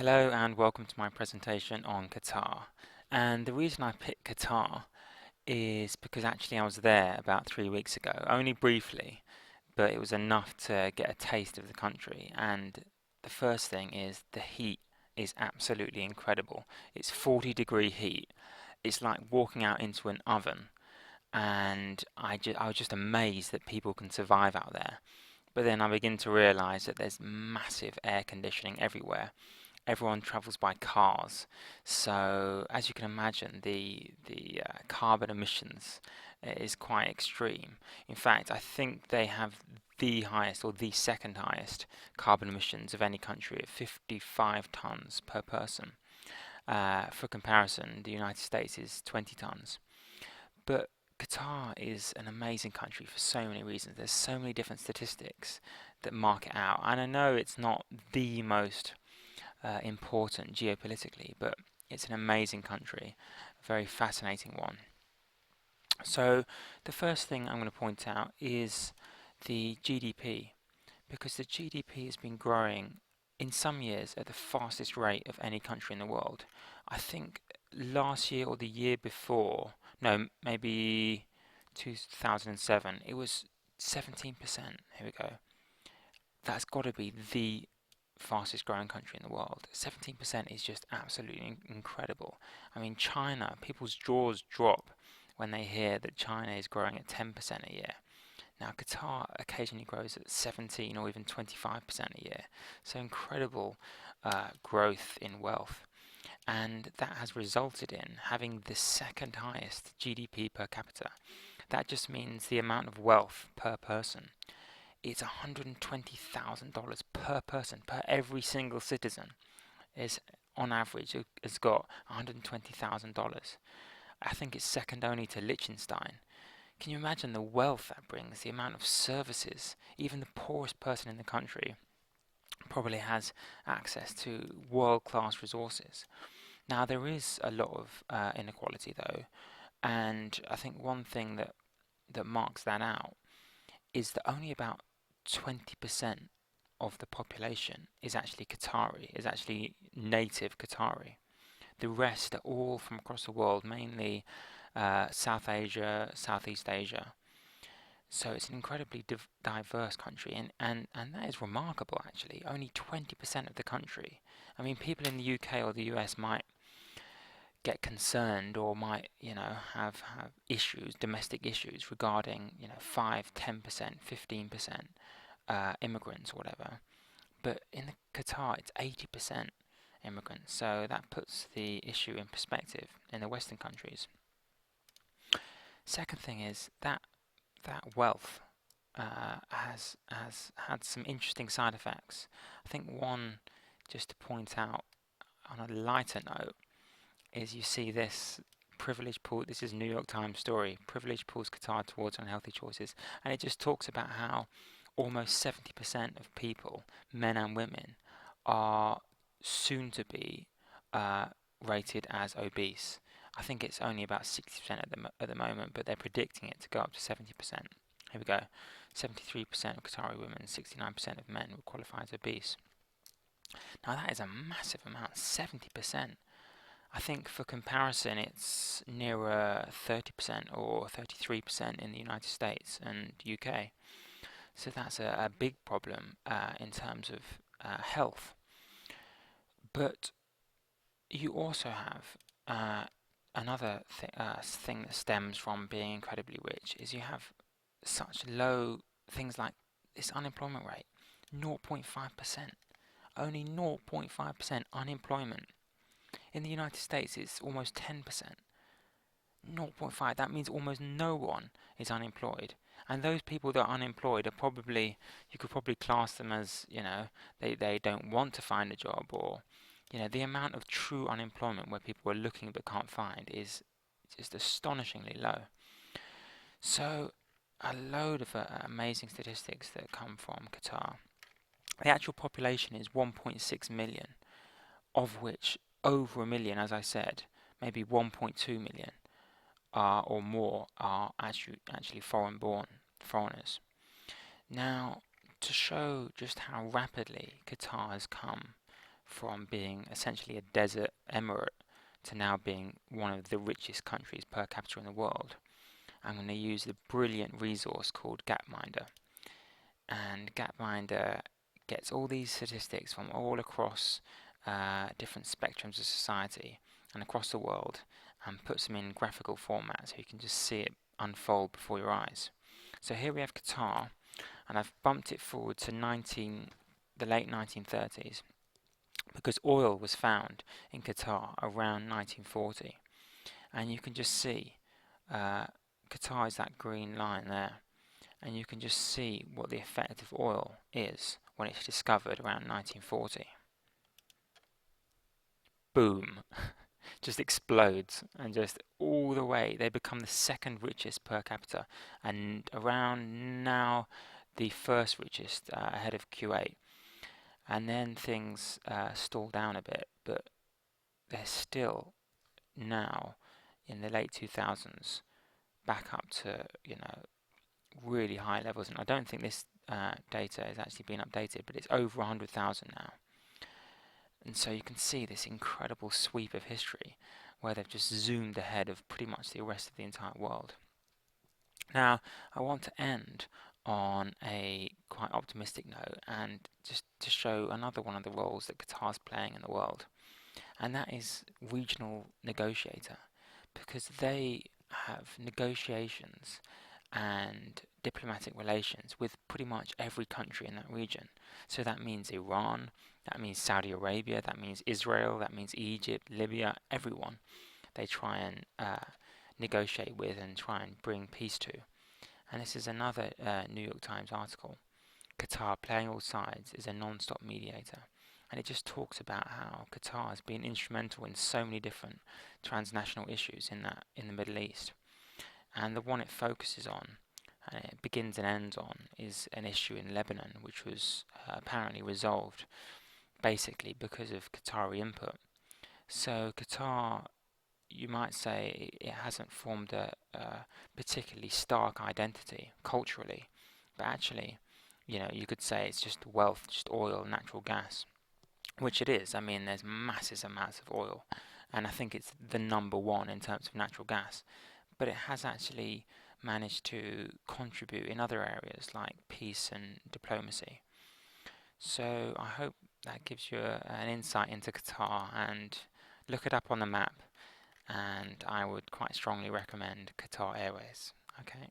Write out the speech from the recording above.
Hello and welcome to my presentation on Qatar. And the reason I picked Qatar is because actually I was there about 3 weeks ago, only briefly, but it was enough to get a taste of the country. And the first thing is the heat is absolutely incredible. It's 40-degree heat. It's like walking out into an oven. And I was just amazed that people can survive out there. But then I begin to realize that there's massive air conditioning everywhere. Everyone travels by cars, so as you can imagine, the carbon emissions is quite extreme. In fact, I think they have the highest or the second highest carbon emissions of any country at 55 tons per person. For comparison, the United States is 20 tons. But Qatar is an amazing country for so many reasons. There's so many different statistics that mark it out, and I know it's not the most important geopolitically, but it's an amazing country, a very fascinating one. So the first thing I'm going to point out is the GDP, because the GDP has been growing in some years at the fastest rate of any country in the world. I think last year or the year before, no, maybe 2007, it was 17%. Here we go. That's got to be the fastest growing country in the world. 17% is just absolutely incredible. I mean, China, people's jaws drop when they hear that China is growing at 10% a year. Now, Qatar occasionally grows at 17 or even 25% a year. So incredible growth in wealth. And that has resulted in having the second highest GDP per capita. That just means the amount of wealth per person. It's $120,000 per person, per every single citizen is on average has got $120,000. I think it's second only to Liechtenstein. Can you imagine the wealth that brings, the amount of services? Even the poorest person in the country probably has access to world-class resources. Now there is a lot of inequality though, and I think one thing that marks that out is that only about 20% of the population is actually Qatari, is actually native Qatari. The rest are all from across the world, mainly South Asia, Southeast Asia. So it's an incredibly diverse country, and that is remarkable actually. Only 20% of the country. I mean, people in the UK or the US might get concerned or might, have issues, domestic issues regarding, 5, 10%, 15% immigrants or whatever. But in Qatar, it's 80% immigrants. So that puts the issue in perspective in the Western countries. Second thing is that wealth has had some interesting side effects. I think one, just to point out on a lighter note, is you see this privilege pool. This is a New York Times story. Privilege pulls Qatar towards unhealthy choices, and it just talks about how almost 70% of people, men and women, are soon to be rated as obese. I think it's only about 60% at the moment, but they're predicting it to go up to 70%. Here we go. 73% of Qatari women, 69% of men would qualify as obese. Now that is a massive amount, 70%. I think for comparison, it's nearer 30% or 33% in the United States and UK. So that's a big problem in terms of health. But you also have another thing that stems from being incredibly rich is you have such low things like this unemployment rate, 0.5%. Only 0.5% unemployment. In the United States, it's almost 10%. 0.5, that means almost no one is unemployed. And those people that are unemployed are probably, you could probably class them as, they don't want to find a job, or, the amount of true unemployment where people are looking but can't find is just astonishingly low. So, a load of amazing statistics that come from Qatar. The actual population is 1.6 million, of which over a million, as I said, maybe 1.2 million or more are actually foreign-born foreigners. Now, to show just how rapidly Qatar has come from being essentially a desert emirate to now being one of the richest countries per capita in the world. I'm going to use the brilliant resource called Gapminder. And Gapminder gets all these statistics from all across different spectrums of society and across the world and puts them in graphical format so you can just see it unfold before your eyes. So here we have Qatar, and I've bumped it forward to the late 1930s because oil was found in Qatar around 1940, and you can just see Qatar is that green line there, and you can just see what the effect of oil is when it's discovered around 1940. Boom, just explodes, and just all the way they become the second richest per capita, and around now the first richest, ahead of Kuwait. And then things stall down a bit, but they're still now in the late 2000s back up to really high levels. And I don't think this data has actually been updated, but it's over 100,000 now. And so you can see this incredible sweep of history where they've just zoomed ahead of pretty much the rest of the entire world. Now, I want to end on a quite optimistic note and just to show another one of the roles that Qatar's playing in the world, and that is regional negotiator, because they have negotiations and diplomatic relations with pretty much every country in that region. So that means Iran, that means Saudi Arabia, that means Israel, that means Egypt, Libya, everyone they try and negotiate with and try and bring peace to. And this is another New York Times article. Qatar, playing all sides, is a non-stop mediator. And it just talks about how Qatar has been instrumental in so many different transnational issues in the Middle East. And the one it focuses on, and it begins and ends on, is an issue in Lebanon, which was apparently resolved basically because of Qatari input. So Qatar, you might say, it hasn't formed a particularly stark identity culturally, but actually, you could say it's just wealth, just oil, natural gas, which it is. I mean, there's massive amounts of oil, and I think it's the number one in terms of natural gas, but it has actually managed to contribute in other areas like peace and diplomacy. So I hope that gives you an insight into Qatar, and look it up on the map, and I would quite strongly recommend Qatar Airways. Okay.